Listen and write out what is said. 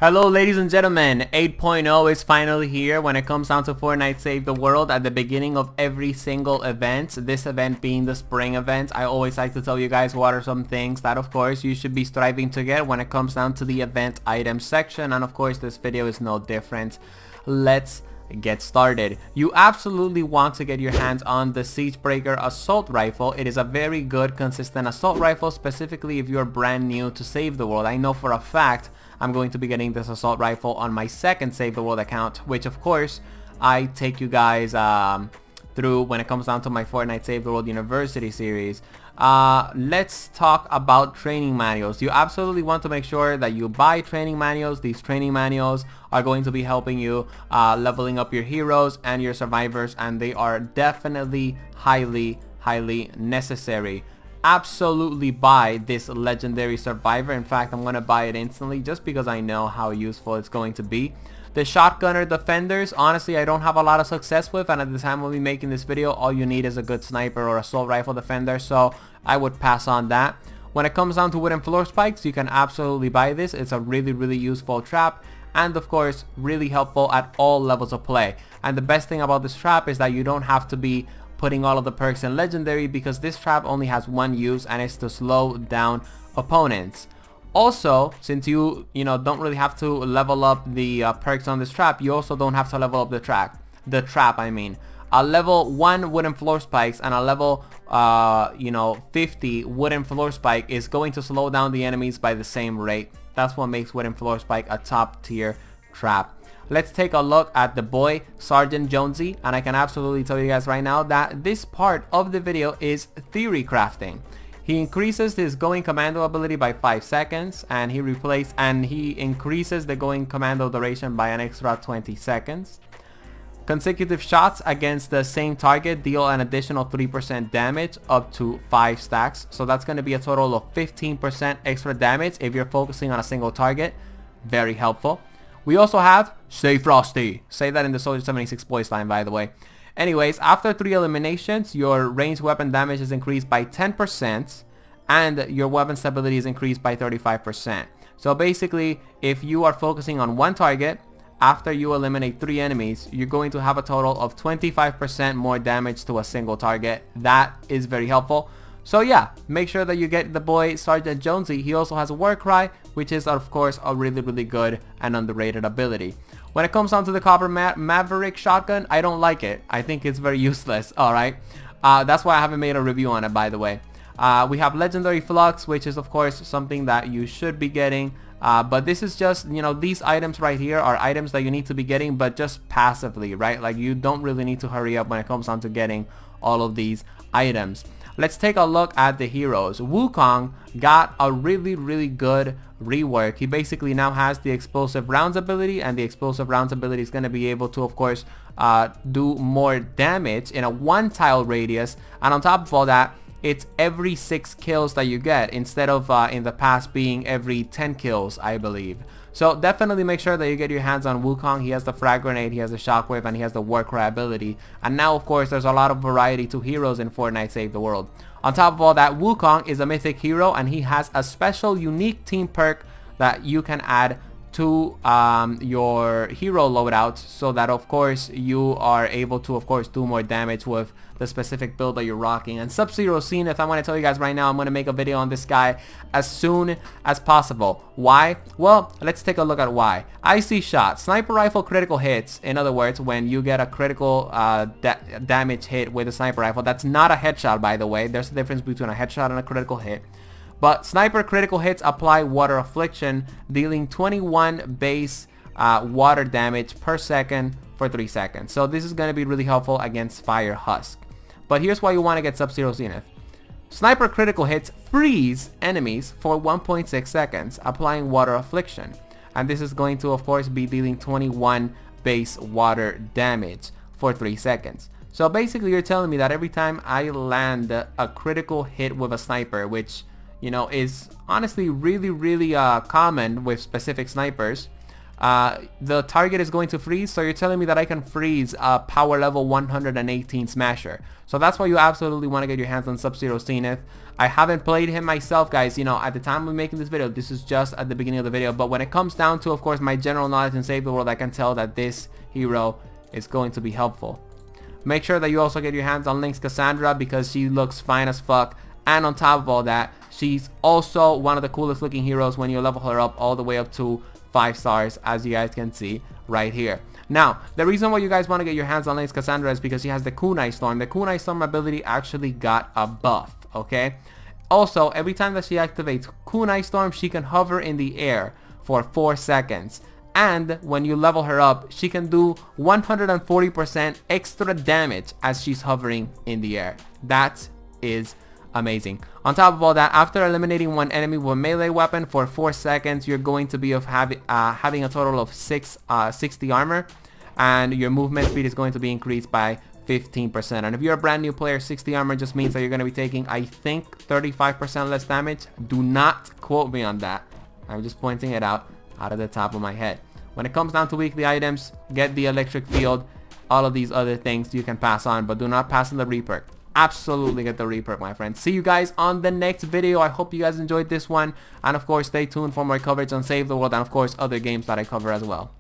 Hello ladies and gentlemen, 8.0 is finally here when it comes down to Fortnite Save the World at the beginning of every single event. This event being the spring event. I always like to tell you guys what are some things that of course you should be striving to get when it comes down to the event items section, and of course this video is no different. Let's get started. You absolutely want to get your hands on the Siegebreaker assault rifle. It is a very good consistent assault rifle, specifically if you're brand new to Save the World. I know for a fact I'm going to be getting this assault rifle on my second Save the World account, which of course I take you guys through when it comes down to my Fortnite Save the World University series. Let's talk about training manuals. You absolutely want to make sure that you buy training manuals. These training manuals are going to be helping you leveling up your heroes and your survivors, and they are definitely highly necessary. Absolutely buy this legendary survivor. In fact, I'm gonna buy it instantly just because I know how useful it's going to be. The shotgunner defenders, honestly, I don't have a lot of success with, and at the time we'll be making this video, all you need is a good sniper or assault rifle defender, so I would pass on that. When it comes down to wooden floor spikes, you can absolutely buy this. It's a really useful trap, and of course really helpful at all levels of play. And the best thing about this trap is that you don't have to be putting all of the perks in legendary, because this trap only has one use, and it's to slow down opponents. Also, since you don't really have to level up the perks on this trap, you also don't have to level up the trap. I mean, a level 1 wooden floor spikes and a level 50 wooden floor spike is going to slow down the enemies by the same rate. That's what makes wooden floor spike a top tier trap. Let's take a look at the boy Sargent Jonesy, and I can absolutely tell you guys right now that this part of the video is theory crafting. He increases his going commando ability by 5 seconds, and he increases the going commando duration by an extra 20 seconds. Consecutive shots against the same target deal an additional 3% damage up to 5 stacks. So that's going to be a total of 15% extra damage if you're focusing on a single target. Very helpful. We also have Stay Frosty. Say that in the Soldier 76 voice line, by the way. Anyways, after 3 eliminations, your ranged weapon damage is increased by 10% and your weapon stability is increased by 35%. So basically, if you are focusing on one target, after you eliminate 3 enemies, you're going to have a total of 25% more damage to a single target. That is very helpful. So yeah, make sure that you get the boy Sargent Jonesy. He also has a war cry, which is of course a really good and underrated ability. When it comes down to the Copper Maverick shotgun, I don't like it. I think it's very useless. Alright, that's why I haven't made a review on it, by the way. We have legendary Flux, which is of course something that you should be getting. But this is just, these items right here are items that you need to be getting, but just passively, right? Like you don't really need to hurry up when it comes down to getting all of these items. Let's take a look at the heroes. Wukong got a really good rework. He basically now has the explosive rounds ability, and the explosive rounds ability is going to be able to of course do more damage in a 1 tile radius, and on top of all that, it's every 6 kills that you get instead of in the past being every 10 kills, I believe. So definitely make sure that you get your hands on Wukong. He has the frag grenade, he has the shockwave, and he has the war cry ability. And now of course there's a lot of variety to heroes in Fortnite Save the World. On top of all that, Wukong is a mythic hero, and he has a special unique team perk that you can add to your hero loadouts, so that of course you are able to of course do more damage with the specific build that you're rocking. And Subzero Zenith, I want to tell you guys right now, I'm going to make a video on this guy as soon as possible. Why? Well, let's take a look at why. IC shot, sniper rifle critical hits. In other words, when you get a critical damage hit with a sniper rifle, that's not a headshot, by the way. There's a difference between a headshot and a critical hit. But sniper critical hits apply water affliction, dealing 21 base water damage per second for 3 seconds. So this is going to be really helpful against Fire Husk. But here's why you want to get Subzero Zenith. Sniper critical hits freeze enemies for 1.6 seconds, applying water affliction. And this is going to of course be dealing 21 base water damage for 3 seconds. So basically you're telling me that every time I land a critical hit with a sniper, which is honestly really common with specific snipers, the target is going to freeze. So you're telling me that I can freeze a power level 118 Smasher. So that's why you absolutely want to get your hands on Subzero Zenith. I haven't played him myself, guys. You know, at the time of making this video, this is just at the beginning of the video. But when it comes down to, of course, my general knowledge in Save the World, I can tell that this hero is going to be helpful. Make sure that you also get your hands on Lynx Kassandra because she looks fine as fuck. And on top of all that, she's also one of the coolest looking heroes when you level her up all the way up to 5 stars, as you guys can see right here. Now, the reason why you guys want to get your hands on Lynx Kassandra is because she has the Kunai Storm. The Kunai Storm ability actually got a buff, okay? Also, every time that she activates Kunai Storm, she can hover in the air for 4 seconds. And when you level her up, she can do 140% extra damage as she's hovering in the air. That is amazing. On top of all that, after eliminating one enemy with a melee weapon for 4 seconds, you're going to be having a total of 60 armor, and your movement speed is going to be increased by 15%. And if you're a brand new player, 60 armor just means that you're going to be taking, I think, 35% less damage. Do not quote me on that. I'm just pointing it out of the top of my head. When it comes down to weekly items, get the electric field. All of these other things you can pass on, but do not pass on the reperk. Absolutely get the reperk, my friends. See you guys on the next video. I hope you guys enjoyed this one, and of course stay tuned for more coverage on Save the World and of course other games that I cover as well.